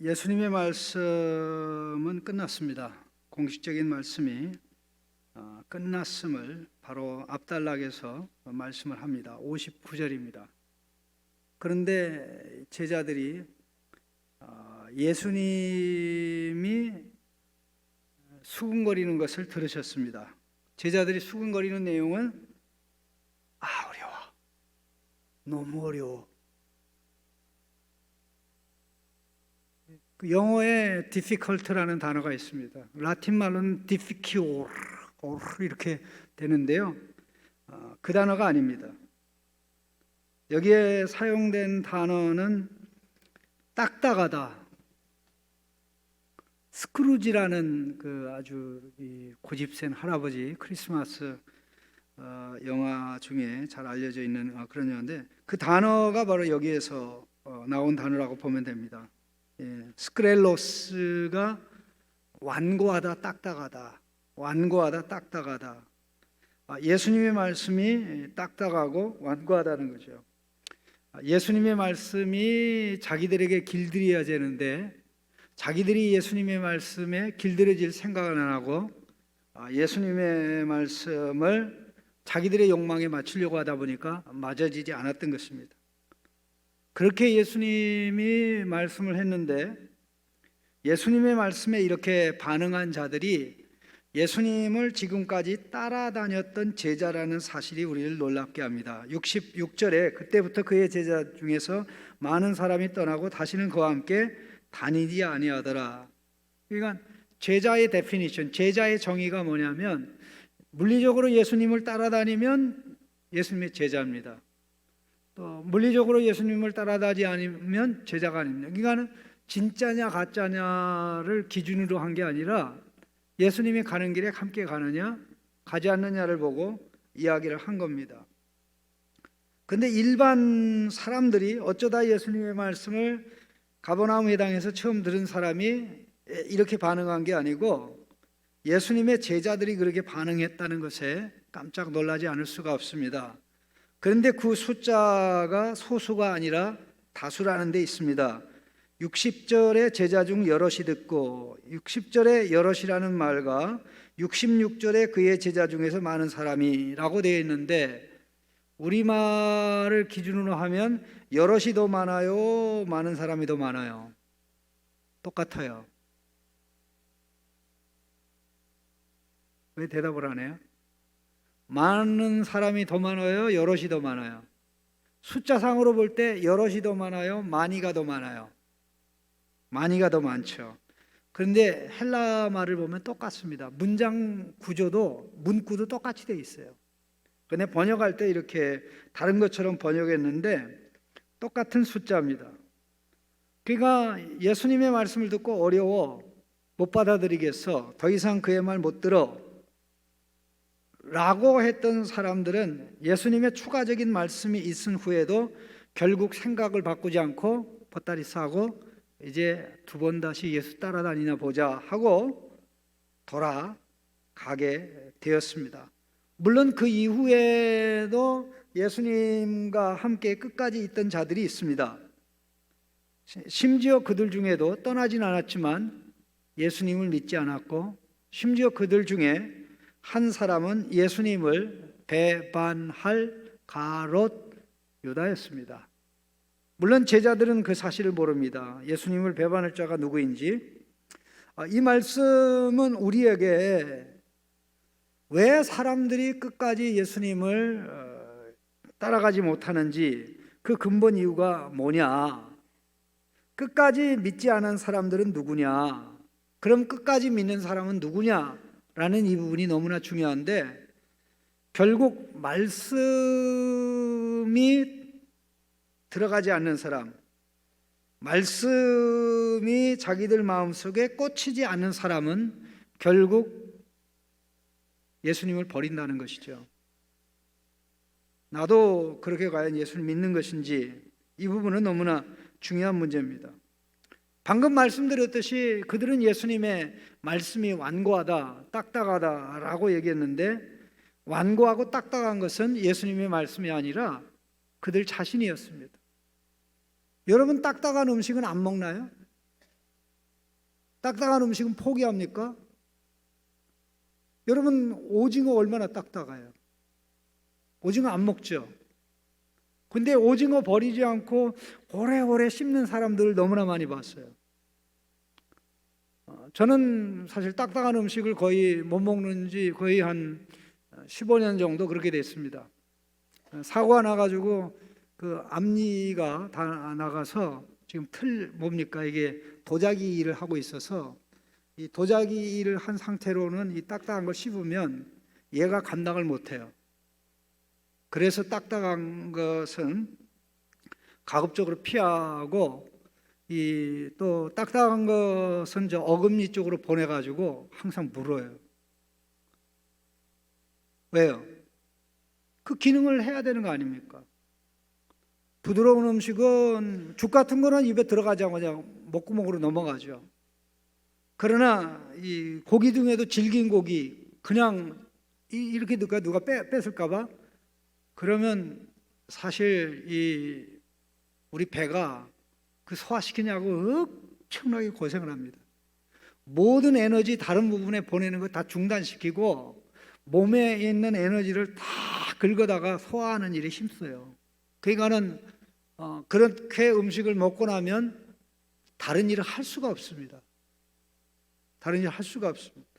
예수님의 말씀은 끝났습니다. 공식적인 말씀이 끝났음을 바로 앞단락에서 말씀을 합니다. 59절입니다. 그런데 제자들이 예수님이 수군거리는 것을 들으셨습니다. 제자들이 수군거리는 내용은 어려워, 너무 어려워. 그 영어에 difficult라는 단어가 있습니다. 라틴 말로는 difficile 이렇게 되는데요. 그 단어가 아닙니다. 여기에 사용된 단어는 딱딱하다. 스크루지라는 그 아주 고집센 할아버지 크리스마스 영화 중에 잘 알려져 있는 그런 영화인데, 그 단어가 바로 여기에서 나온 단어라고 보면 됩니다. 스크렐로스가 완고하다, 딱딱하다, 완고하다, 딱딱하다. 예수님의 말씀이 딱딱하고 완고하다는 거죠. 예수님의 말씀이 자기들에게 길들여야 되는데 자기들이 예수님의 말씀에 길들여질 생각은 안 하고 예수님의 말씀을 자기들의 욕망에 맞추려고 하다 보니까 맞아지지 않았던 것입니다. 그렇게 예수님이 말씀을 했는데 예수님의 말씀에 이렇게 반응한 자들이 예수님을 지금까지 따라다녔던 제자라는 사실이 우리를 놀랍게 합니다. 66절에 그때부터 그의 제자 중에서 많은 사람이 떠나고 다시는 그와 함께 다니지 아니하더라. 그러니까 제자의 데피니션, 제자의 정의가 뭐냐면 물리적으로 예수님을 따라다니면 예수님의 제자입니다. 또 물리적으로 예수님을 따라다니지 않으면 제자가 아닙니다. 그러니까 진짜냐 가짜냐를 기준으로 한 게 아니라 예수님이 가는 길에 함께 가느냐 가지 않느냐를 보고 이야기를 한 겁니다. 그런데 일반 사람들이 어쩌다 예수님의 말씀을 가버나움 회당에서 처음 들은 사람이 이렇게 반응한 게 아니고 예수님의 제자들이 그렇게 반응했다는 것에 깜짝 놀라지 않을 수가 없습니다. 그런데 그 숫자가 소수가 아니라 다수라는 데 있습니다. 60절에 제자 중 여럿이 듣고 60절에 여럿이라는 말과 66절에 그의 제자 중에서 많은 사람이라고 되어 있는데 우리말을 기준으로 하면 여럿이 더 많아요, 많은 사람이 더 많아요? 똑같아요. 왜 대답을 안 해요? 많은 사람이 더 많아요, 여럿이 더 많아요? 숫자상으로 볼 때 여럿이 더 많아요, 많이가 더 많아요? 많이가 더 많죠. 그런데 헬라 말을 보면 똑같습니다. 문장 구조도 문구도 똑같이 되어 있어요. 근데 번역할 때 이렇게 다른 것처럼 번역했는데 똑같은 숫자입니다. 그러니까 예수님의 말씀을 듣고 어려워, 못 받아들이겠어, 더 이상 그의 말 못 들어 라고 했던 사람들은 예수님의 추가적인 말씀이 있은 후에도 결국 생각을 바꾸지 않고 보따리 싸고 이제 두 번 다시 예수 따라다니나 보자 하고 돌아가게 되었습니다. 물론 그 이후에도 예수님과 함께 끝까지 있던 자들이 있습니다. 심지어 그들 중에도 떠나진 않았지만 예수님을 믿지 않았고, 심지어 그들 중에 한 사람은 예수님을 배반할 가롯 유다였습니다. 물론 제자들은 그 사실을 모릅니다. 예수님을 배반할 자가 누구인지. 이 말씀은 우리에게 왜 사람들이 끝까지 예수님을 따라가지 못하는지 그 근본 이유가 뭐냐, 끝까지 믿지 않은 사람들은 누구냐, 그럼 끝까지 믿는 사람은 누구냐 라는 이 부분이 너무나 중요한데, 결국 말씀이 들어가지 않는 사람, 말씀이 자기들 마음속에 꽂히지 않는 사람은 결국 예수님을 버린다는 것이죠. 나도 그렇게 과연 예수를 믿는 것인지, 이 부분은 너무나 중요한 문제입니다. 방금 말씀드렸듯이 그들은 예수님의 말씀이 완고하다, 딱딱하다라고 얘기했는데, 완고하고 딱딱한 것은 예수님의 말씀이 아니라 그들 자신이었습니다. 여러분, 딱딱한 음식은 안 먹나요? 딱딱한 음식은 포기합니까? 여러분, 오징어 얼마나 딱딱해요? 오징어 안 먹죠? 근데 오징어 버리지 않고 오래오래 씹는 사람들을 너무나 많이 봤어요. 저는 사실 딱딱한 음식을 거의 못 먹는 지 거의 한 15년 정도 그렇게 됐습니다. 사고가 나가지고 그 앞니가 다 나가서 지금 뭡니까? 이게 도자기 일을 하고 있어서 이 도자기 일을 한 상태로는 이 딱딱한 걸 씹으면 얘가 감당을 못해요. 그래서 딱딱한 것은 가급적으로 피하고 이 또 딱딱한 것은 저 어금니 쪽으로 보내가지고 항상 물어요. 왜요? 그 기능을 해야 되는 거 아닙니까? 부드러운 음식은 죽 같은 거는 입에 들어가자마자 목구멍으로 넘어가죠. 그러나 이 고기 중에도 질긴 고기 그냥 이렇게 누가 뺏을까 봐 그러면 사실 이 우리 배가 그 소화시키냐고 엄청나게 고생을 합니다. 모든 에너지 다른 부분에 보내는 거 다 중단시키고 몸에 있는 에너지를 다 긁어다가 소화하는 일에 힘써요. 그러니까는 그렇게 음식을 먹고 나면 다른 일을 할 수가 없습니다. 다른 일을 할 수가 없습니다.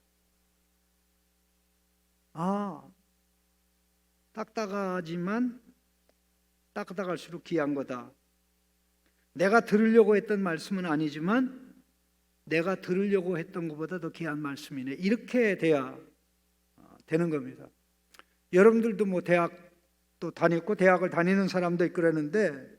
딱딱하지만 딱딱할수록 귀한 거다. 내가 들으려고 했던 말씀은 아니지만 내가 들으려고 했던 것보다 더 귀한 말씀이네. 이렇게 돼야 되는 겁니다. 여러분들도 뭐 대학도 다녔고 대학을 다니는 사람도 있고 그러는데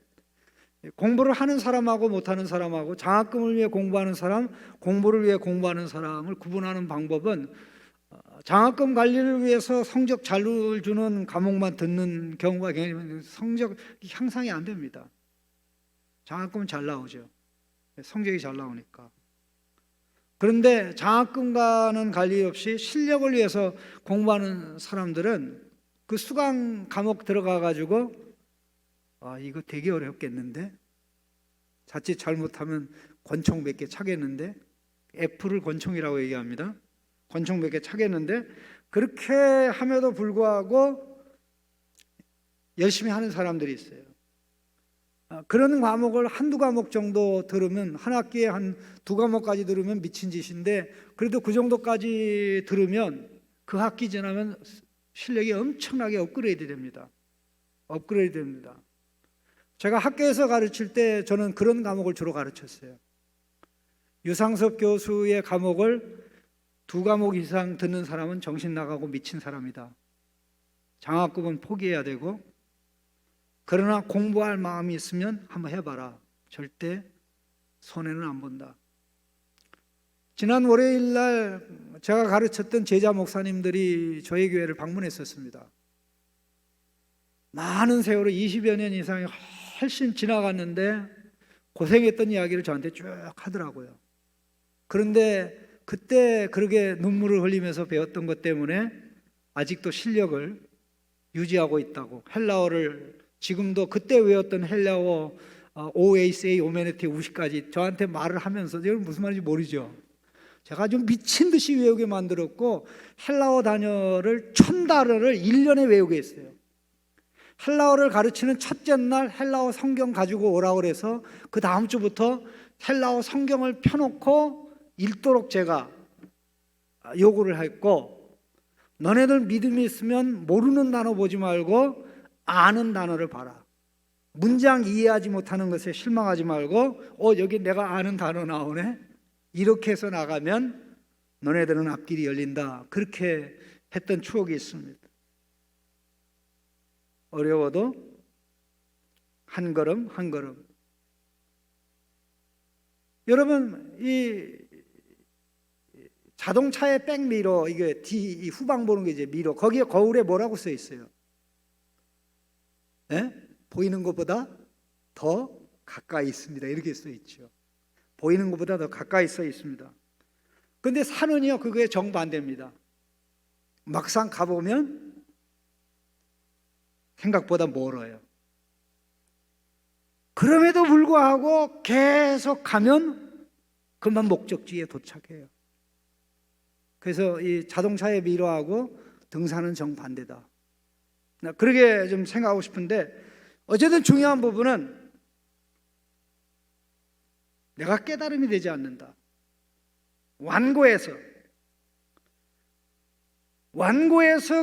공부를 하는 사람하고 못하는 사람하고 장학금을 위해 공부하는 사람, 공부를 위해 공부하는 사람을 구분하는 방법은 장학금 관리를 위해서 성적 잘 주는 과목만 듣는 경우가 굉장히 성적 향상이 안 됩니다. 장학금은 잘 나오죠. 성적이 잘 나오니까. 그런데 장학금과는 관리 없이 실력을 위해서 공부하는 사람들은 그 수강 과목 들어가 가지고 이거 되게 어렵겠는데, 자칫 잘못하면 권총 몇 개 차겠는데, F를 권총이라고 얘기합니다. 권총 몇 개 차겠는데, 그렇게 함에도 불구하고 열심히 하는 사람들이 있어요. 그런 과목을 한두 과목 정도 들으면, 한 학기에 한 두 과목까지 들으면 미친 짓인데, 그래도 그 정도까지 들으면 그 학기 지나면 실력이 엄청나게 업그레이드 됩니다. 업그레이드 됩니다. 제가 학교에서 가르칠 때 저는 그런 과목을 주로 가르쳤어요. 유상섭 교수의 과목을 두 과목 이상 듣는 사람은 정신 나가고 미친 사람이다. 장학금은 포기해야 되고, 그러나 공부할 마음이 있으면 한번 해봐라. 절대 손해는 안 본다. 지난 월요일 날 제가 가르쳤던 제자 목사님들이 저희 교회를 방문했었습니다. 많은 세월을 20여 년 이상이 훨씬 지나갔는데 고생했던 이야기를 저한테 쭉 하더라고요. 그런데 그때 그렇게 눈물을 흘리면서 배웠던 것 때문에 아직도 실력을 유지하고 있다고, 헬라어를 지금도 그때 외웠던 헬라어 OACA, 오메네티, 우시까지 저한테 말을 하면서, 여러분 무슨 말인지 모르죠? 제가 좀 미친 듯이 외우게 만들었고, 헬라어 단어를 1000단어를 1년에 외우게 했어요. 헬라어를 가르치는 첫째 날 헬라어 성경 가지고 오라고 그래서 그 다음 주부터 헬라어 성경을 펴놓고 읽도록 제가 요구를 했고, 너네들 믿음이 있으면 모르는 단어 보지 말고 아는 단어를 봐라. 문장 이해하지 못하는 것에 실망하지 말고 여기 내가 아는 단어 나오네? 이렇게 해서 나가면 너네들은 앞길이 열린다. 그렇게 했던 추억이 있습니다. 어려워도 한 걸음 한 걸음. 여러분, 이 자동차의 백미러, 이게 이 후방 보는 게 이제 미러, 거기에 거울에 뭐라고 써 있어요? 네? 보이는 것보다 더 가까이 있습니다. 이렇게 써 있죠. 보이는 것보다 더 가까이 써 있습니다. 그런데 산은요, 그거에 정반대입니다. 막상 가보면 생각보다 멀어요. 그럼에도 불구하고 계속 가면 그만 목적지에 도착해요. 그래서 이 자동차의 미로하고 등산은 정반대다. 그렇게 좀 생각하고 싶은데, 어쨌든 중요한 부분은 내가 깨달음이 되지 않는다. 완고해서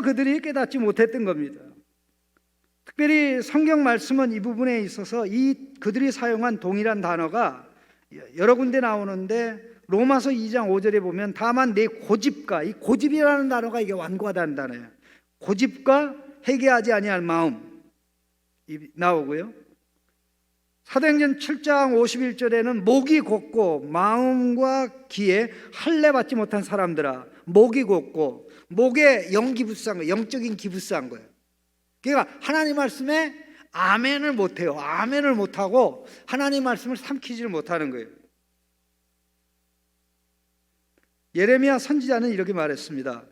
그들이 깨닫지 못했던 겁니다. 특별히 성경 말씀은 이 부분에 있어서 그들이 사용한 동일한 단어가 여러 군데 나오는데, 로마서 2장 5절에 보면 다만 내 고집과, 이 고집이라는 단어가 이게 완고하다는 단어예요. 고집과 회개하지 아니할 마음 나오고요. 사도행전 7장 51절에는 목이 곧고 마음과 귀에 할례 받지 못한 사람들아, 목이 곧고, 목에 영기부스한 거예요. 영적인 기부스한 거예요. 그러니까 하나님 말씀에 아멘을 못해요. 아멘을 못하고 하나님 말씀을 삼키지를 못하는 거예요. 예레미야 선지자는 이렇게 말했습니다.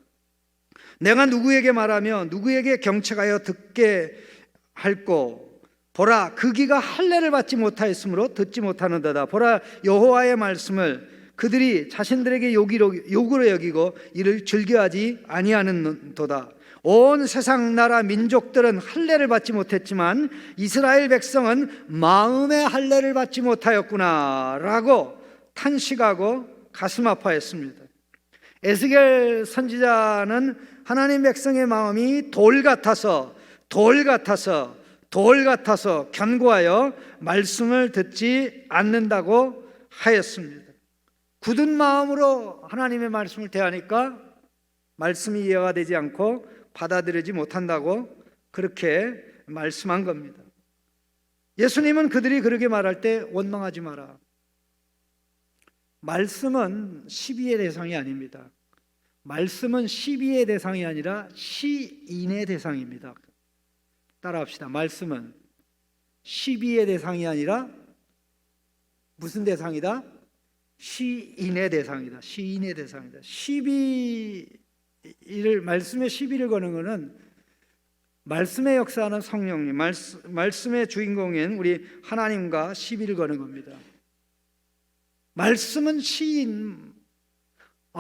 내가 누구에게 말하며 누구에게 경책하여 듣게 할꼬, 보라 그 귀가 할례를 받지 못하였으므로 듣지 못하는도다. 보라 여호와의 말씀을 그들이 자신들에게 욕으로 여기고 이를 즐겨하지 아니하는도다. 온 세상 나라 민족들은 할례를 받지 못했지만 이스라엘 백성은 마음의 할례를 받지 못하였구나 라고 탄식하고 가슴 아파했습니다. 에스겔 선지자는 하나님 백성의 마음이 돌 같아서 견고하여 말씀을 듣지 않는다고 하였습니다. 굳은 마음으로 하나님의 말씀을 대하니까 말씀이 이해가 되지 않고 받아들이지 못한다고 그렇게 말씀한 겁니다. 예수님은 그들이 그렇게 말할 때 원망하지 마라. 말씀은 시비의 대상이 아닙니다. 말씀은 시비의 대상이 아니라 시인의 대상입니다. 따라합시다. 말씀은 시비의 대상이 아니라 무슨 대상이다? 시인의 대상이다. 시인의 대상이다. 말씀의 시비를 거는 것은 말씀의 역사하는 성령님, 말씀의 주인공인 우리 하나님과 시비를 거는 겁니다. 말씀은 시인.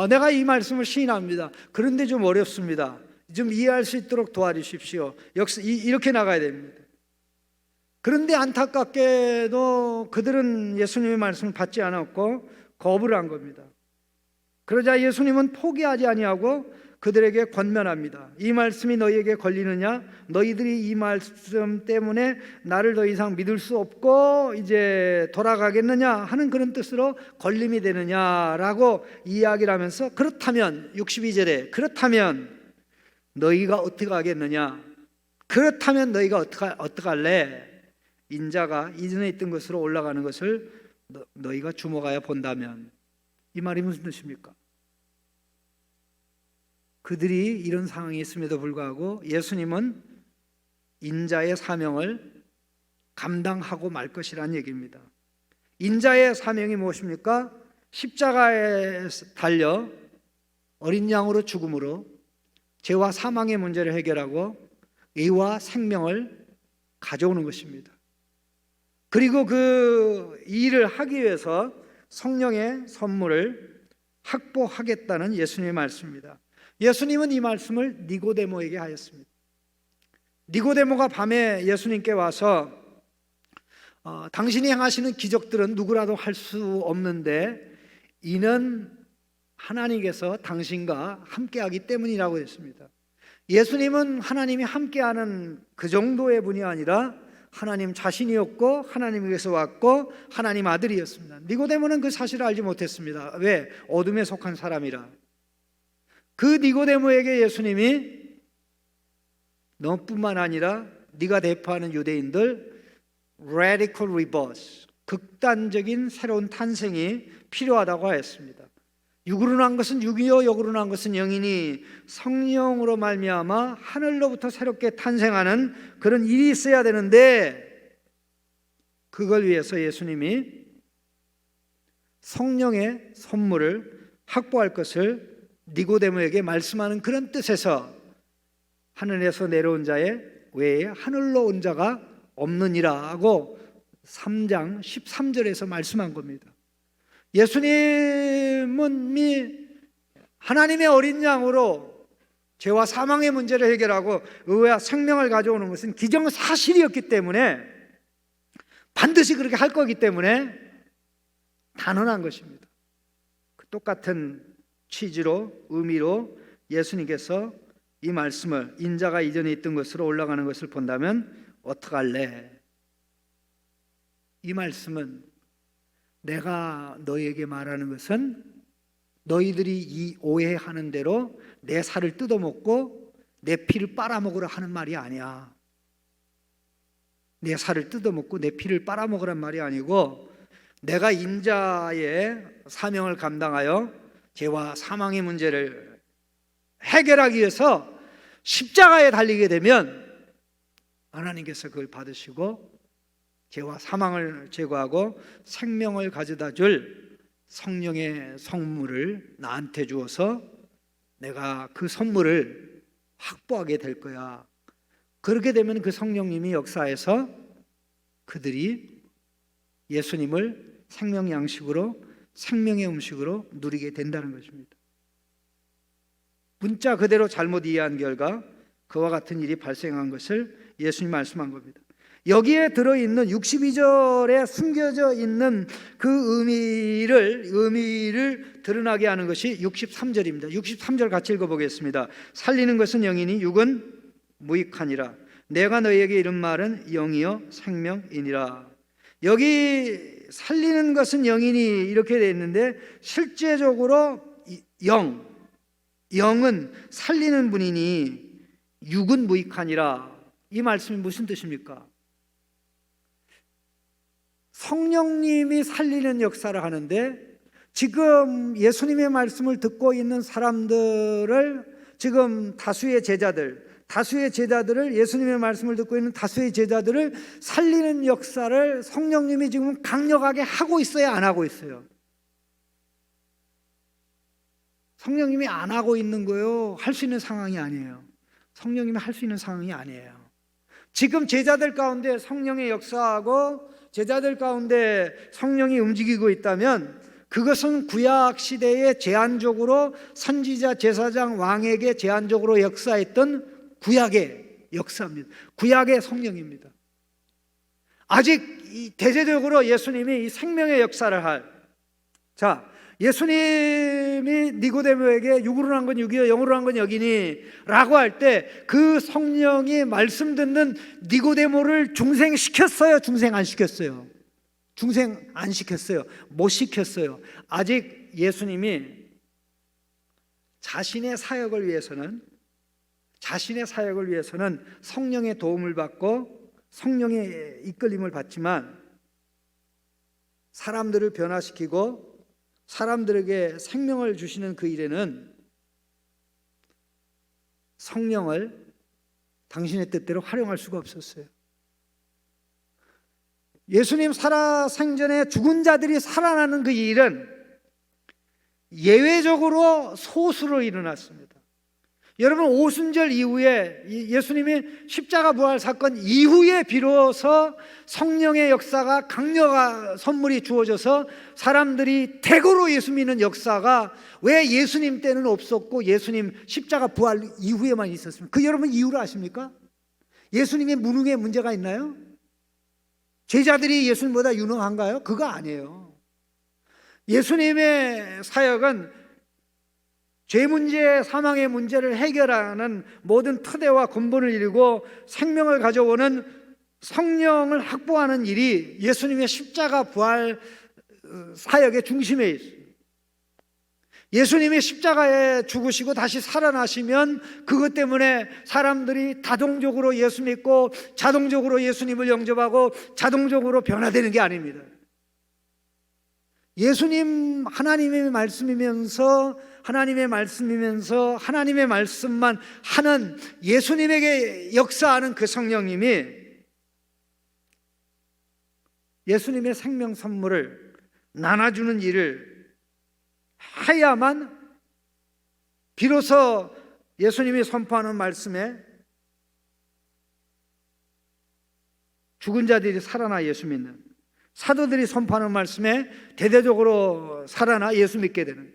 내가 이 말씀을 시인합니다. 그런데 좀 어렵습니다. 좀 이해할 수 있도록 도와주십시오. 이렇게 나가야 됩니다. 그런데 안타깝게도 그들은 예수님의 말씀을 받지 않았고 거부를 한 겁니다. 그러자 예수님은 포기하지 아니하고 그들에게 권면합니다. 이 말씀이 너희에게 걸리느냐? 너희들이 이 말씀 때문에 나를 더 이상 믿을 수 없고 이제 돌아가겠느냐 하는 그런 뜻으로 걸림이 되느냐라고 이야기를 하면서, 그렇다면 62절에 그렇다면 너희가 어떻게 하겠느냐? 그렇다면 너희가 어떻게 할래? 인자가 이전에 있던 것으로 올라가는 것을 너희가 주목하여 본다면. 이 말이 무슨 뜻입니까? 그들이 이런 상황이 있음에도 불구하고 예수님은 인자의 사명을 감당하고 말 것이라는 얘기입니다. 인자의 사명이 무엇입니까? 십자가에 달려 어린 양으로 죽음으로 죄와 사망의 문제를 해결하고 의와 생명을 가져오는 것입니다. 그리고 그 일을 하기 위해서 성령의 선물을 확보하겠다는 예수님의 말씀입니다. 예수님은 이 말씀을 니고데모에게 하였습니다. 니고데모가 밤에 예수님께 와서 당신이 행하시는 기적들은 누구라도 할 수 없는데 이는 하나님께서 당신과 함께하기 때문이라고 했습니다. 예수님은 하나님이 함께하는 그 정도의 분이 아니라 하나님 자신이었고 하나님에게서 왔고 하나님 아들이었습니다. 니고데모는 그 사실을 알지 못했습니다. 왜? 어둠에 속한 사람이라. 그 니고데모에게 예수님이 너뿐만 아니라 네가 대표하는 유대인들 radical rebirth, 극단적인 새로운 탄생이 필요하다고 하였습니다. 육으로 난 것은 육이요 영으로 난 것은 영이니 성령으로 말미암아 하늘로부터 새롭게 탄생하는 그런 일이 있어야 되는데, 그걸 위해서 예수님이 성령의 선물을 확보할 것을 니고데모에게 말씀하는 그런 뜻에서 하늘에서 내려온 자의 외에 하늘로 온 자가 없느니라 하고 3장 13절에서 말씀한 겁니다. 예수님이 하나님의 어린 양으로 죄와 사망의 문제를 해결하고 의와 생명을 가져오는 것은 기정사실이었기 때문에, 반드시 그렇게 할 거기 때문에 단언한 것입니다. 그 똑같은 취지로, 의미로 예수님께서 이 말씀을 인자가 이전에 있던 것으로 올라가는 것을 본다면 어떡할래? 이 말씀은 내가 너희에게 말하는 것은 너희들이 이 오해하는 대로 내 살을 뜯어먹고 내 피를 빨아먹으라 하는 말이 아니야. 내 살을 뜯어먹고 내 피를 빨아먹으란 말이 아니고, 내가 인자의 사명을 감당하여 죄와 사망의 문제를 해결하기 위해서 십자가에 달리게 되면 하나님께서 그걸 받으시고 죄와 사망을 제거하고 생명을 가져다 줄 성령의 선물을 나한테 주어서 내가 그 선물을 확보하게 될 거야. 그렇게 되면 그 성령님이 역사해서 그들이 예수님을 생명 양식으로, 생명의 음식으로 누리게 된다는 것입니다. 문자 그대로 잘못 이해한 결과 그와 같은 일이 발생한 것을 예수님 말씀한 겁니다. 여기에 들어있는 62절에 숨겨져 있는 그 의미를 드러나게 하는 것이 63절입니다. 63절 같이 읽어보겠습니다. 살리는 것은 영이니 육은 무익하니라. 내가 너희에게 이른 말은 영이요 생명이니라. 여기 살리는 것은 영이니 이렇게 되어 있는데, 실제적으로 영은 살리는 분이니 육은 무익하니라. 이 말씀이 무슨 뜻입니까? 성령님이 살리는 역사를 하는데, 지금 예수님의 말씀을 듣고 있는 사람들을, 지금 다수의 제자들을, 예수님의 말씀을 듣고 있는 다수의 제자들을 살리는 역사를 성령님이 지금 강력하게 하고 있어요, 안 하고 있어요? 성령님이 안 하고 있는 거요, 할 수 있는 상황이 아니에요. 성령님이 할 수 있는 상황이 아니에요. 지금 제자들 가운데 성령의 역사하고 제자들 가운데 성령이 움직이고 있다면, 그것은 구약 시대에 제한적으로 선지자, 제사장, 왕에게 제한적으로 역사했던 구약의 역사입니다. 구약의 성령입니다. 아직 대대적으로 예수님이 이 생명의 역사를 할, 예수님이 니고데모에게 육으로 난 건 육이요 영으로 난 건 영이니 라고 할 때 그 성령이 말씀 듣는 니고데모를 중생시켰어요? 중생 안 시켰어요? 중생 안 시켰어요. 못 시켰어요. 아직 예수님이 자신의 사역을 위해서는 성령의 도움을 받고 성령의 이끌림을 받지만, 사람들을 변화시키고 사람들에게 생명을 주시는 그 일에는 성령을 당신의 뜻대로 활용할 수가 없었어요. 예수님 살아생전에 죽은 자들이 살아나는 그 일은 예외적으로 소수로 일어났습니다. 여러분, 오순절 이후에, 예수님이 십자가 부활 사건 이후에 비로소 성령의 역사가, 강력한 선물이 주어져서 사람들이 대거로 예수 믿는 역사가 왜 예수님 때는 없었고 예수님 십자가 부활 이후에만 있었습니까? 그 여러분 이유를 아십니까? 예수님의 무능에 문제가 있나요? 제자들이 예수님보다 유능한가요? 그거 아니에요. 예수님의 사역은 죄 문제, 사망의 문제를 해결하는 모든 토대와 근본을 이루고 생명을 가져오는 성령을 확보하는 일이 예수님의 십자가 부활 사역의 중심에 있어요. 예수님이 십자가에 죽으시고 다시 살아나시면 그것 때문에 사람들이 자동적으로 예수 믿고 자동적으로 예수님을 영접하고 자동적으로 변화되는 게 아닙니다. 예수님 하나님의 말씀이면서 하나님의 말씀만 하는, 예수님에게 역사하는 그 성령님이 예수님의 생명 선물을 나눠주는 일을 해야만 비로소 예수님이 선포하는 말씀에 죽은 자들이 살아나 예수 믿는, 사도들이 선포하는 말씀에 대대적으로 살아나 예수 믿게 되는 거예요.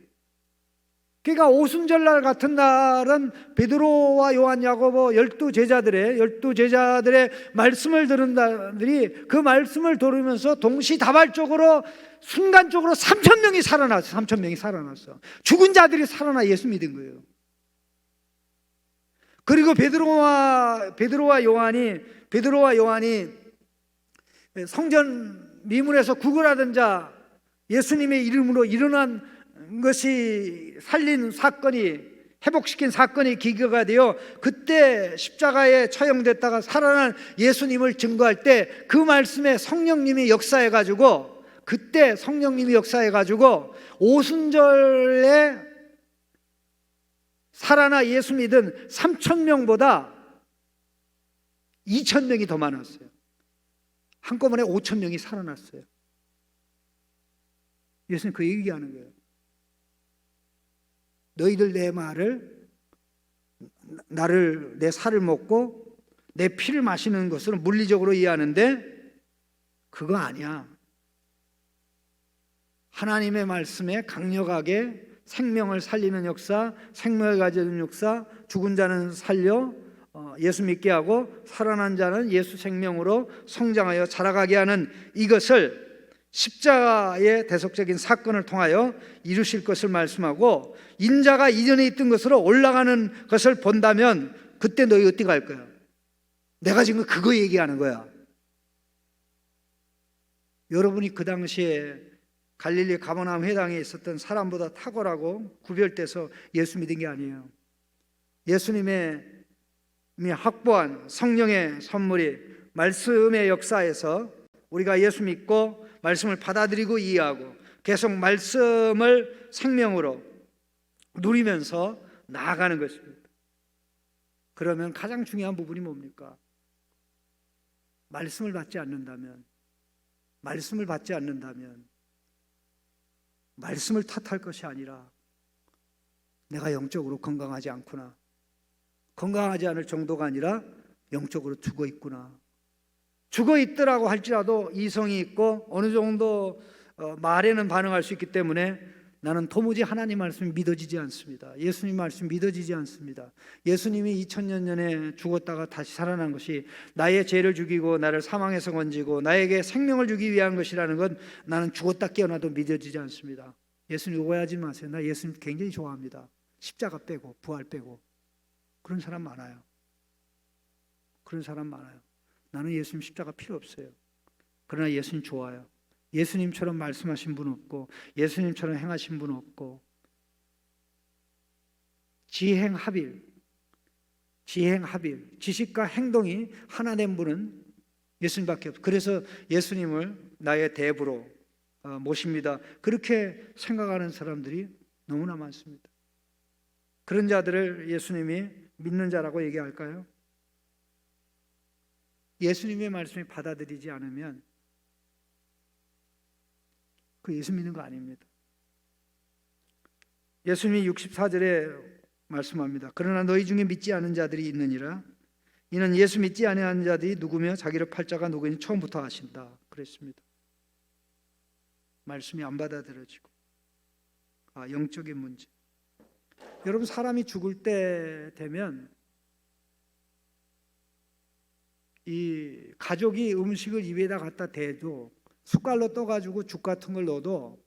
그러니까 오순절날 같은 날은 베드로와 요한, 야고보 12제자들의 말씀을 들은 자들이 그 말씀을 들으면서 동시다발적으로 순간적으로 3,000명이 살아났어요. 3,000명이 살아났어. 죽은 자들이 살아나 예수 믿은 거예요. 그리고 베드로와 요한이 성전 미문에서 구걸하던 자, 예수님의 이름으로 일어난 것이 살린 사건이, 회복시킨 사건이 기계가 되어 그때 십자가에 처형됐다가 살아난 예수님을 증거할 때 그 말씀에 성령님이 역사해가지고, 그때 성령님이 역사해가지고 오순절에 살아나 예수 믿은 3,000명보다 2,000명이 더 많았어요. 한꺼번에 5,000명이 살아났어요. 예수님 그 얘기하는 거예요. 너희들 내 살을 먹고 내 피를 마시는 것으로 물리적으로 이해하는데 그거 아니야. 하나님의 말씀에 강력하게 생명을 살리는 역사, 생명을 가지는 역사, 죽은 자는 살려 예수 믿게 하고 살아난 자는 예수 생명으로 성장하여 자라가게 하는 이것을 십자가의 대속적인 사건을 통하여 이루실 것을 말씀하고, 인자가 이전에 있던 것으로 올라가는 것을 본다면 그때 너희 어떻게 갈 거야? 내가 지금 그거 얘기하는 거야. 여러분이 그 당시에 갈릴리 가버나움 회당에 있었던 사람보다 탁월하고 구별돼서 예수 믿은 게 아니에요. 예수님의 확보한 성령의 선물이 말씀의 역사에서 우리가 예수 믿고 말씀을 받아들이고 이해하고 계속 말씀을 생명으로 누리면서 나아가는 것입니다. 그러면 가장 중요한 부분이 뭡니까? 말씀을 받지 않는다면 말씀을 탓할 것이 아니라 내가 영적으로 건강하지 않구나, 건강하지 않을 정도가 아니라 영적으로 죽어 있구나. 죽어 있더라고 할지라도 이성이 있고 어느 정도 말에는 반응할 수 있기 때문에 나는 도무지 하나님 말씀이 믿어지지 않습니다. 예수님 말씀이 믿어지지 않습니다. 예수님이 2000년 전에 죽었다가 다시 살아난 것이 나의 죄를 죽이고 나를 사망에서 건지고 나에게 생명을 주기 위한 것이라는 건 나는 죽었다 깨어나도 믿어지지 않습니다. 예수님 오해하지 마세요. 나 예수님 굉장히 좋아합니다. 십자가 빼고 부활 빼고 그런 사람 많아요. 나는 예수님 십자가 필요 없어요. 그러나 예수님 좋아요. 예수님처럼 말씀하신 분 없고 예수님처럼 행하신 분 없고, 지행합일, 지식과 행동이 하나 된 분은 예수님밖에 없어요. 그래서 예수님을 나의 대부로 모십니다. 그렇게 생각하는 사람들이 너무나 많습니다. 그런 자들을 예수님이 믿는 자라고 얘기할까요? 예수님의 말씀이 받아들이지 않으면 그 예수 믿는 거 아닙니다. 예수님이 64절에 말씀합니다. 그러나 너희 중에 믿지 않은 자들이 있느니라. 이는 예수 믿지 아니하는 자들이 누구며 자기를 팔 자가 누구니 처음부터 아신다 그랬습니다. 말씀이 안 받아들여지고, 영적인 문제. 여러분, 사람이 죽을 때 되면 이 가족이 음식을 입에다 갖다 대도, 숟갈로 떠가지고 죽 같은 걸 넣어도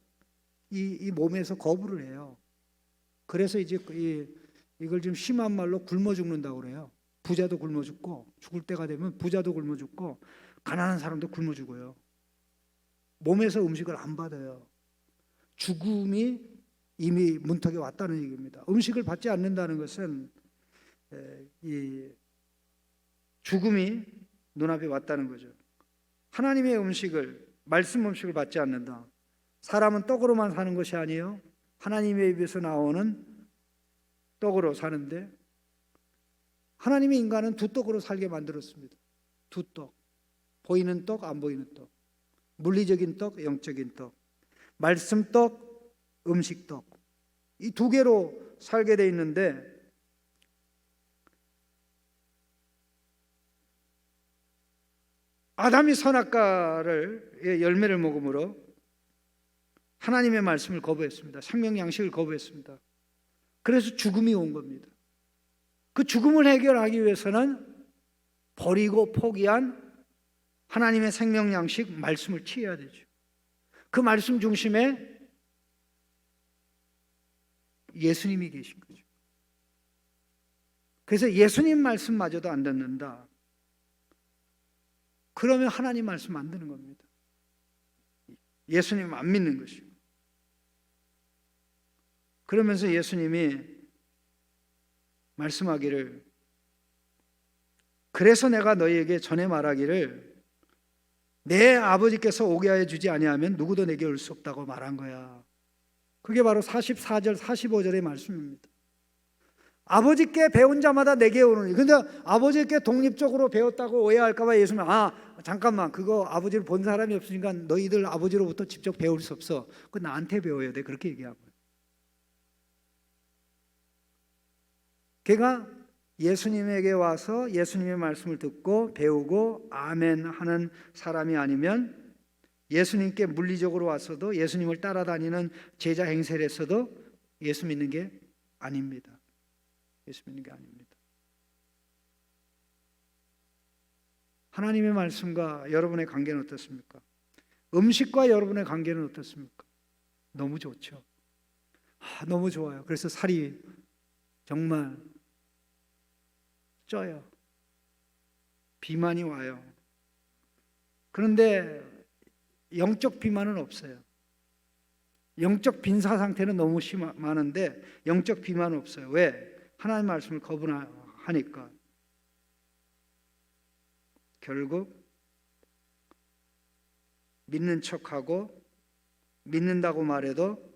이 몸에서 거부를 해요. 그래서 이제 이걸 좀 심한 말로 굶어 죽는다고 그래요. 부자도 굶어 죽고, 죽을 때가 되면 부자도 굶어 죽고 가난한 사람도 굶어 죽어요. 몸에서 음식을 안 받아요. 죽음이 이미 문턱에 왔다는 얘기입니다. 음식을 받지 않는다는 것은 이 죽음이 눈앞에 왔다는 거죠. 하나님의 음식을, 말씀 음식을 받지 않는다. 사람은 떡으로만 사는 것이 아니에요. 하나님의 입에서 나오는 떡으로 사는데, 하나님이 인간은 두 떡으로 살게 만들었습니다. 두 떡. 보이는 떡, 안 보이는 떡. 물리적인 떡, 영적인 떡. 말씀 떡, 음식 떡. 이 두 개로 살게 돼 있는데, 아담이 선악과의 열매를 먹음으로 하나님의 말씀을 거부했습니다. 생명 양식을 거부했습니다. 그래서 죽음이 온 겁니다. 그 죽음을 해결하기 위해서는 버리고 포기한 하나님의 생명 양식 말씀을 취해야 되죠. 그 말씀 중심에 예수님이 계신 거죠. 그래서 예수님 말씀마저도 안 듣는다. 그러면 하나님 말씀 안 듣는 겁니다. 예수님 안 믿는 것이고. 그러면서 예수님이 말씀하기를, 그래서 내가 너희에게 전에 말하기를 내 아버지께서 오게 하여 주지 아니하면 누구도 내게 올 수 없다고 말한 거야. 그게 바로 44절 45절의 말씀입니다. 아버지께 배운 자마다 내게 오느니. 근데 아버지께 독립적으로 배웠다고 오해할까 봐 예수님은 잠깐만, 그거 아버지를 본 사람이 없으니까 너희들 아버지로부터 직접 배울 수 없어. 그거 나한테 배워야 돼. 그렇게 얘기한 거예요. 걔가 예수님에게 와서 예수님의 말씀을 듣고 배우고 아멘 하는 사람이 아니면, 예수님께 물리적으로 왔어도 예수님을 따라다니는 제자 행세를 했어도 예수 믿는 게 아닙니다. 예수 믿는 게 아닙니다. 하나님의 말씀과 여러분의 관계는 어떻습니까? 음식과 여러분의 관계는 어떻습니까? 너무 좋죠. 너무 좋아요. 그래서 살이 정말 쪄요. 비만이 와요. 그런데 영적 비만은 없어요. 영적 빈사 상태는 너무 많은데 영적 비만은 없어요. 왜? 하나님 말씀을 거부하니까. 결국 믿는 척하고 믿는다고 말해도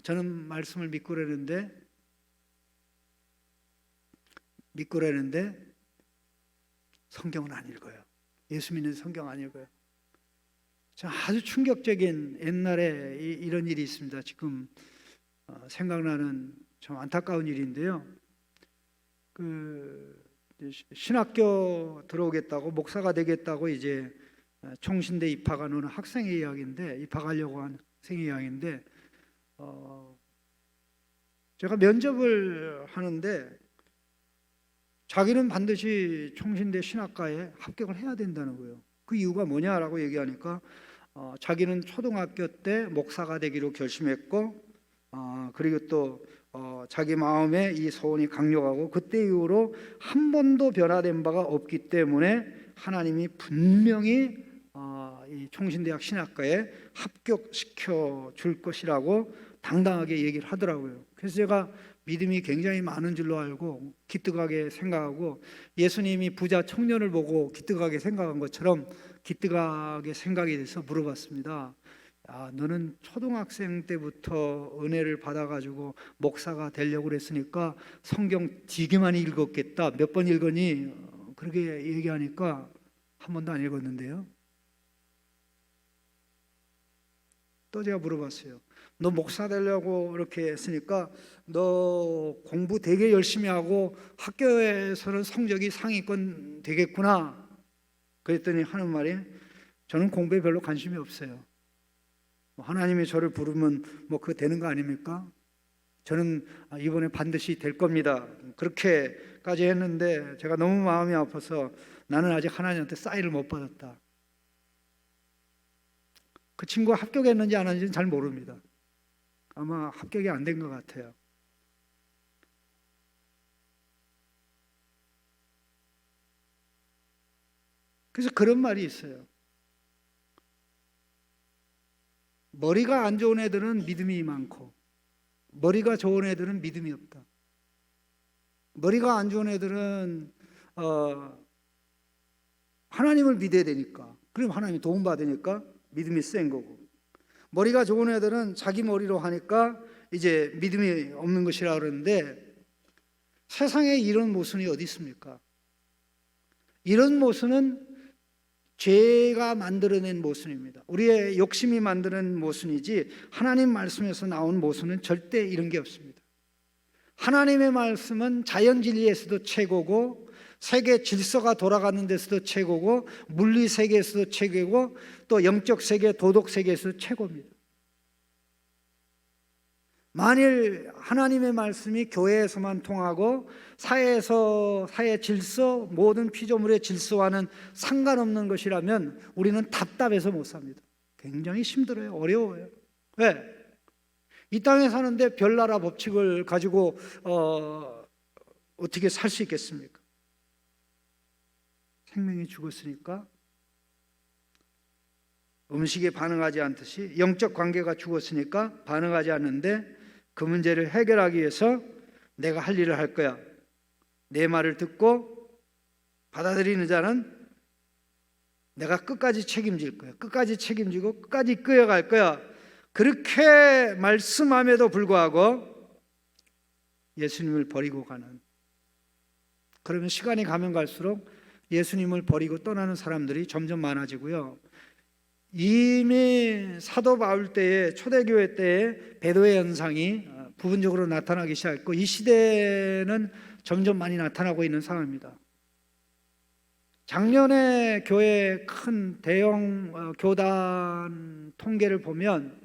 저는 말씀을 믿고 그러는데 성경은 안 읽어요. 예수 믿는 성경 안 읽어요. 아주 충격적인 옛날에 이런 일이 있습니다. 지금 생각나는 좀 안타까운 일인데요. 신학교 들어오겠다고, 목사가 되겠다고 이제 총신대 입학한 어느 학생의 이야기인데, 입학하려고 한 학생의 이야기인데, 제가 면접을 하는데 자기는 반드시 총신대 신학과에 합격을 해야 된다는 거예요. 그 이유가 뭐냐라고 얘기하니까 자기는 초등학교 때 목사가 되기로 결심했고, 그리고 또 자기 마음에 이 소원이 강력하고, 그때 이후로 한 번도 변화된 바가 없기 때문에 하나님이 분명히 이 총신대학 신학과에 합격시켜 줄 것이라고 당당하게 얘기를 하더라고요. 그래서 제가 믿음이 굉장히 많은 줄로 알고 기특하게 생각하고, 예수님이 부자 청년을 보고 기특하게 생각한 것처럼 기특하게 생각이 돼서 물어봤습니다. 너는 초등학생 때부터 은혜를 받아가지고 목사가 되려고 그랬으니까 성경 되게 많이 읽었겠다. 몇 번 읽었니? 그렇게 얘기하니까 한 번도 안 읽었는데요. 또 제가 물어봤어요. 너 목사 되려고 이렇게 했으니까 너 공부 되게 열심히 하고 학교에서는 성적이 상위권 되겠구나. 그랬더니 하는 말이, 저는 공부에 별로 관심이 없어요. 하나님이 저를 부르면 그거 되는 거 아닙니까? 저는 이번에 반드시 될 겁니다. 그렇게까지 했는데 제가 너무 마음이 아파서 나는 아직 하나님한테 사인을 못 받았다. 그 친구가 합격했는지 안 했는지는 잘 모릅니다. 아마 합격이 안 된 것 같아요. 그래서 그런 말이 있어요. 머리가 안 좋은 애들은 믿음이 많고, 머리가 좋은 애들은 믿음이 없다. 머리가 안 좋은 애들은 하나님을 믿어야 되니까, 그럼 하나님이 도움받으니까 믿음이 센 거고, 머리가 좋은 애들은 자기 머리로 하니까 이제 믿음이 없는 것이라 그러는데, 세상에 이런 모순이 어디 있습니까? 이런 모순은 죄가 만들어낸 모순입니다. 우리의 욕심이 만드는 모순이지 하나님 말씀에서 나온 모순은 절대 이런 게 없습니다. 하나님의 말씀은 자연 진리에서도 최고고 세계 질서가 돌아가는 데서도 최고고, 물리 세계에서도 최고고, 또 영적 세계, 도덕 세계에서도 최고입니다. 만일 하나님의 말씀이 교회에서만 통하고 사회에서, 사회 질서, 모든 피조물의 질서와는 상관없는 것이라면 우리는 답답해서 못 삽니다. 굉장히 힘들어요. 어려워요. 왜? 이 땅에 사는데 별나라 법칙을 가지고 어떻게 살 수 있겠습니까? 생명이 죽었으니까 음식에 반응하지 않듯이 영적 관계가 죽었으니까 반응하지 않는데, 그 문제를 해결하기 위해서 내가 할 일을 할 거야. 내 말을 듣고 받아들이는 자는 내가 끝까지 책임질 거야. 끝까지 책임지고 끝까지 이끌어갈 거야. 그렇게 말씀함에도 불구하고 예수님을 버리고 가는, 그러면 시간이 가면 갈수록 예수님을 버리고 떠나는 사람들이 점점 많아지고요. 이미 사도 바울 때에, 초대교회 때에 배도의 현상이 부분적으로 나타나기 시작했고, 이 시대는 점점 많이 나타나고 있는 상황입니다. 작년에 교회 큰 대형 교단 통계를 보면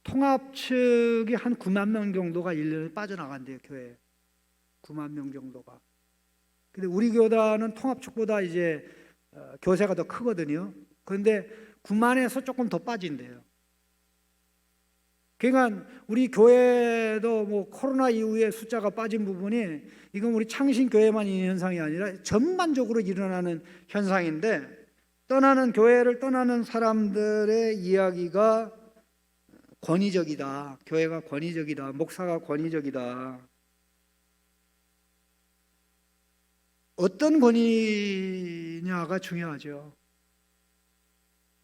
통합 측이 한 9만 명 정도가 1년에 빠져나간대요. 교회에 9만 명 정도가. 근데 우리 교단은 통합 측보다 이제 교세가 더 크거든요. 그런데 9만에서 조금 더 빠진대요. 그러니까 우리 교회도 뭐 코로나 이후에 숫자가 빠진 부분이, 이건 우리 창신교회만 있는 현상이 아니라 전반적으로 일어나는 현상인데, 떠나는, 교회를 떠나는 사람들의 이야기가 권위적이다. 교회가 권위적이다. 목사가 권위적이다. 어떤 권위냐가 중요하죠.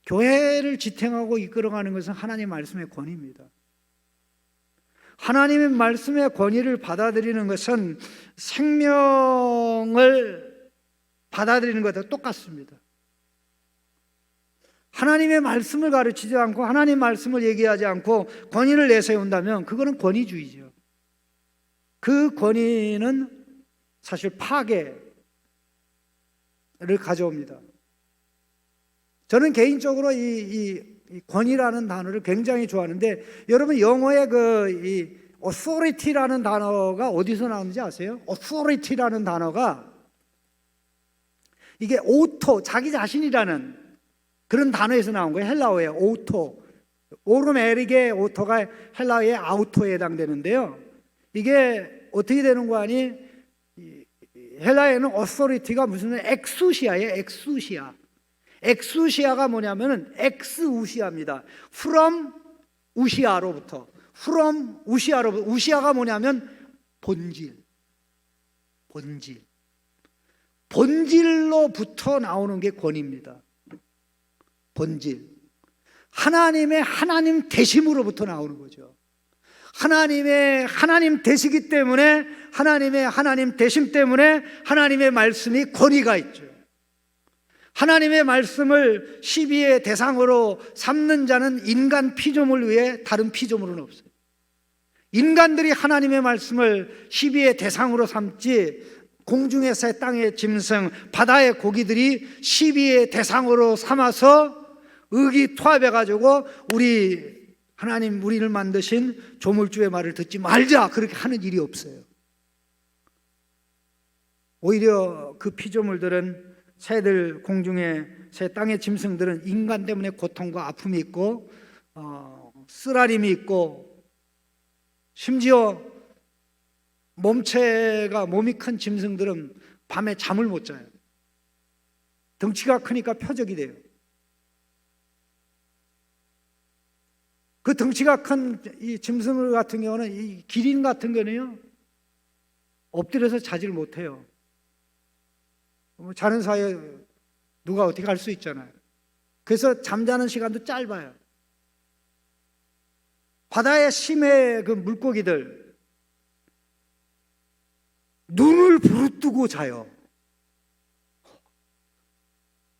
교회를 지탱하고 이끌어가는 것은 하나님의 말씀의 권위입니다. 하나님의 말씀의 권위를 받아들이는 것은 생명을 받아들이는 것과 똑같습니다. 하나님의 말씀을 가르치지 않고 하나님의 말씀을 얘기하지 않고 권위를 내세운다면 그거는 권위주의죠. 그 권위는 사실 파괴를 가져옵니다. 저는 개인적으로 이 권위라는 단어를 굉장히 좋아하는데, 여러분 영어의 이 authority라는 단어가 어디서 나오는지 아세요? authority라는 단어가 이게 오토, 자기 자신이라는 그런 단어에서 나온 거예요. 헬라어예요. 오토. 오르메릭의 오토가 헬라어의 아우토에 해당되는데요. 이게 어떻게 되는 거 아니? 헬라어에는 authority가 무슨 엑수시아예요. 엑수시아. 엑수시아가 뭐냐면은 엑스우시아입니다. from 우시아로부터. from 우시아로부터. 우시아가 뭐냐면 본질. 본질. 본질로부터 나오는 게 권위입니다. 본질. 하나님의 하나님 되심으로부터 나오는 거죠. 하나님의 하나님 되시기 때문에, 하나님의 하나님 되심 때문에 하나님의 말씀이 권위가 있죠. 하나님의 말씀을 시비의 대상으로 삼는 자는 인간 피조물 외에 다른 피조물은 없어요. 인간들이 하나님의 말씀을 시비의 대상으로 삼지, 공중의 새, 땅의 짐승, 바다의 고기들이 시비의 대상으로 삼아서 의기투합해가지고 우리 하나님, 우리를 만드신 조물주의 말을 듣지 말자, 그렇게 하는 일이 없어요. 오히려 그 피조물들은, 새들, 공중의 새, 땅의 짐승들은 인간 때문에 고통과 아픔이 있고 쓰라림이 있고, 심지어 몸이 큰 짐승들은 밤에 잠을 못 자요. 덩치가 크니까 표적이 돼요. 그 덩치가 큰 이 짐승 같은 경우는, 이 기린 같은 거는요, 엎드려서 자질 못해요. 자는 사이에 누가 어떻게 할 수 있잖아요. 그래서 잠자는 시간도 짧아요. 바다의 심해 그 물고기들, 눈을 부릅뜨고 자요.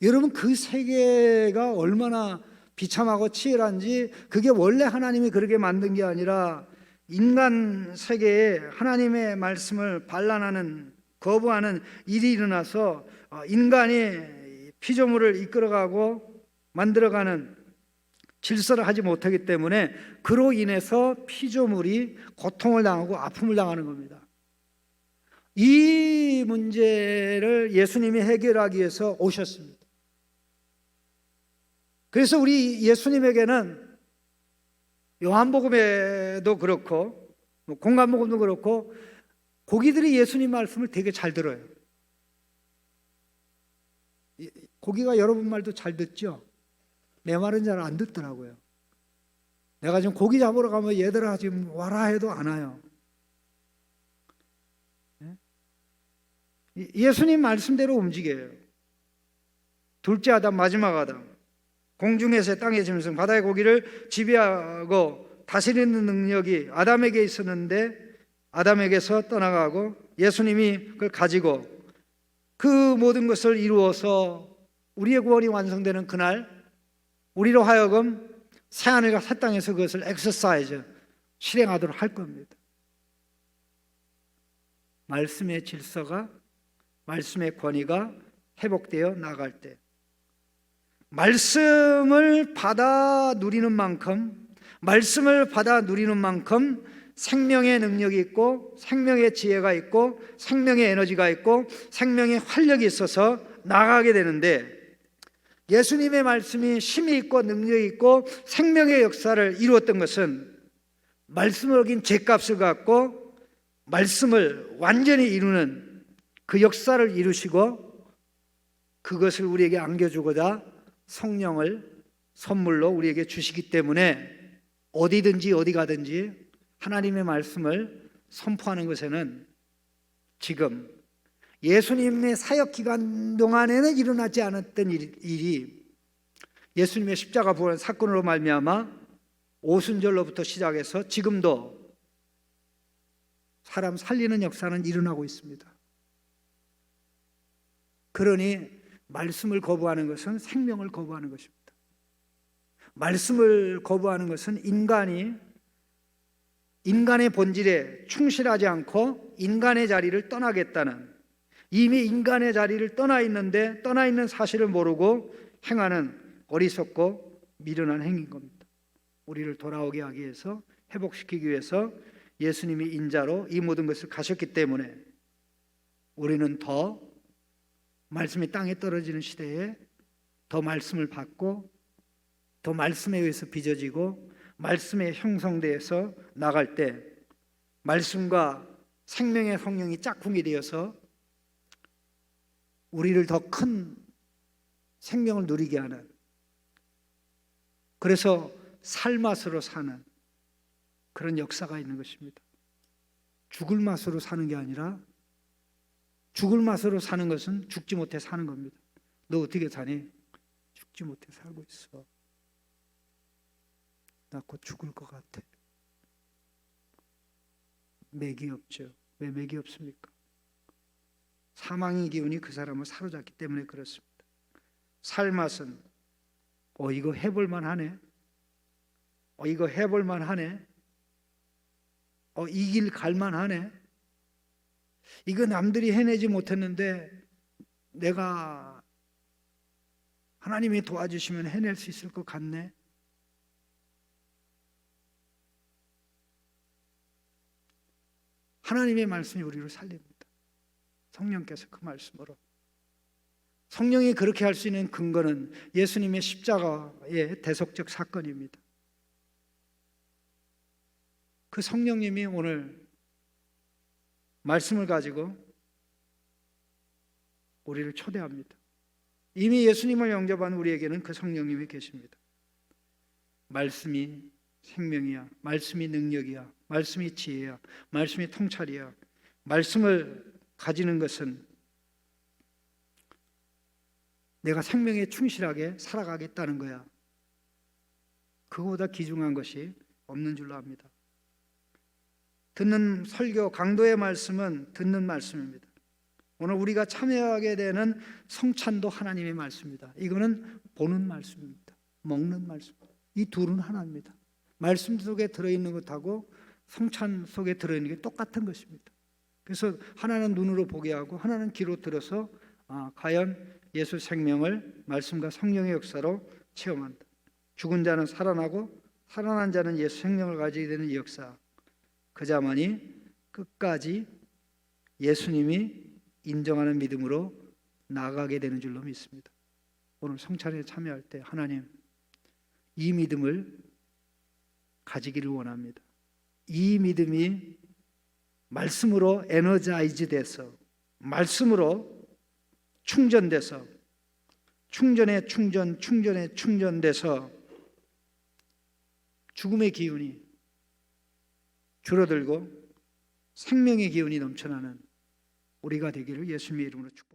여러분, 그 세계가 얼마나 비참하고 치열한지, 그게 원래 하나님이 그렇게 만든 게 아니라 인간 세계에 하나님의 말씀을 반란하는 거부하는 일이 일어나서 인간이 피조물을 이끌어가고 만들어가는 질서를 하지 못하기 때문에 그로 인해서 피조물이 고통을 당하고 아픔을 당하는 겁니다. 이 문제를 예수님이 해결하기 위해서 오셨습니다. 그래서 우리 예수님에게는 요한복음에도 그렇고 공관복음도 그렇고 고기들이 예수님 말씀을 되게 잘 들어요. 고기가 여러분 말도 잘 듣죠? 내 말은 잘 안 듣더라고요. 내가 지금 고기 잡으러 가면 얘들아 지금 와라 해도 안 와요. 예수님 말씀대로 움직여요. 둘째 아담, 마지막 아담, 공중에서 땅의 짐승, 바다의 고기를 지배하고 다스리는 능력이 아담에게 있었는데 아담에게서 떠나가고 예수님이 그걸 가지고 그 모든 것을 이루어서 우리의 구원이 완성되는 그날 우리로 하여금 새하늘과 새 땅에서 그것을 엑서사이즈 실행하도록 할 겁니다. 말씀의 질서가, 말씀의 권위가 회복되어 나갈 때 말씀을 받아 누리는 만큼 생명의 능력이 있고 생명의 지혜가 있고 생명의 에너지가 있고 생명의 활력이 있어서 나가게 되는데, 예수님의 말씀이 힘이 있고 능력이 있고 생명의 역사를 이루었던 것은 말씀을 어긴 죄값을 갖고 말씀을 완전히 이루는 그 역사를 이루시고 그것을 우리에게 안겨주고자 성령을 선물로 우리에게 주시기 때문에 어디든지 어디 가든지 하나님의 말씀을 선포하는 것에는 지금 예수님의 사역 기간 동안에는 일어나지 않았던 일이 예수님의 십자가 부활 사건으로 말미암아 오순절로부터 시작해서 지금도 사람 살리는 역사는 일어나고 있습니다. 그러니 말씀을 거부하는 것은 생명을 거부하는 것입니다. 말씀을 거부하는 것은 인간의 본질에 충실하지 않고 인간의 자리를 떠나겠다는, 이미 인간의 자리를 떠나 있는 사실을 모르고 행하는 어리석고 미련한 행위인 겁니다. 우리를 돌아오게 하기 위해서, 회복시키기 위해서 예수님이 인자로 이 모든 것을 가셨기 때문에 우리는 더 말씀이 땅에 떨어지는 시대에 더 말씀을 받고 더 말씀에 의해서 빚어지고 말씀에 형성되어서 나갈 때 말씀과 생명의 성령이 짝꿍이 되어서 우리를 더 큰 생명을 누리게 하는, 그래서 살맛으로 사는 그런 역사가 있는 것입니다. 죽을 맛으로 사는 게 아니라, 죽을 맛으로 사는 것은 죽지 못해 사는 겁니다. 너 어떻게 사니? 죽지 못해 살고 있어. 나 곧 죽을 것 같아. 맥이 없죠. 왜 맥이 없습니까? 사망의 기운이 그 사람을 사로잡기 때문에 그렇습니다. 살맛은 이거 해볼만 하네. 이거 해볼만 하네. 이 길 갈만 하네. 이거 남들이 해내지 못했는데 내가 하나님이 도와주시면 해낼 수 있을 것 같네. 하나님의 말씀이 우리를 살립니다. 성령께서 그 말씀으로. 성령이 그렇게 할 수 있는 근거는 예수님의 십자가의 대속적 사건입니다. 그 성령님이 오늘 말씀을 가지고 우리를 초대합니다. 이미 예수님을 영접한 우리에게는 그 성령님이 계십니다. 말씀이 생명이야, 말씀이 능력이야, 말씀이 지혜야, 말씀이 통찰이야. 말씀을 가지는 것은 내가 생명에 충실하게 살아가겠다는 거야. 그거보다 귀중한 것이 없는 줄로 압니다. 듣는 설교, 강도의 말씀은 듣는 말씀입니다. 오늘 우리가 참여하게 되는 성찬도 하나님의 말씀입니다. 이거는 보는 말씀입니다. 먹는 말씀. 이 둘은 하나입니다. 말씀 속에 들어있는 것하고 성찬 속에 들어있는 게 똑같은 것입니다. 그래서 하나는 눈으로 보게 하고 하나는 귀로 들어서 과연 예수 생명을 말씀과 성령의 역사로 체험한다. 죽은 자는 살아나고 살아난 자는 예수 생명을 가지게 되는 이 역사, 그자만이 끝까지 예수님이 인정하는 믿음으로 나아가게 되는 줄로 믿습니다. 오늘 성찬에 참여할 때 하나님, 이 믿음을 가지기를 원합니다. 이 믿음이 말씀으로 에너자이즈 돼서, 말씀으로 충전돼서, 충전에 충전돼서 죽음의 기운이 줄어들고 생명의 기운이 넘쳐나는 우리가 되기를 예수님의 이름으로 축복합니다.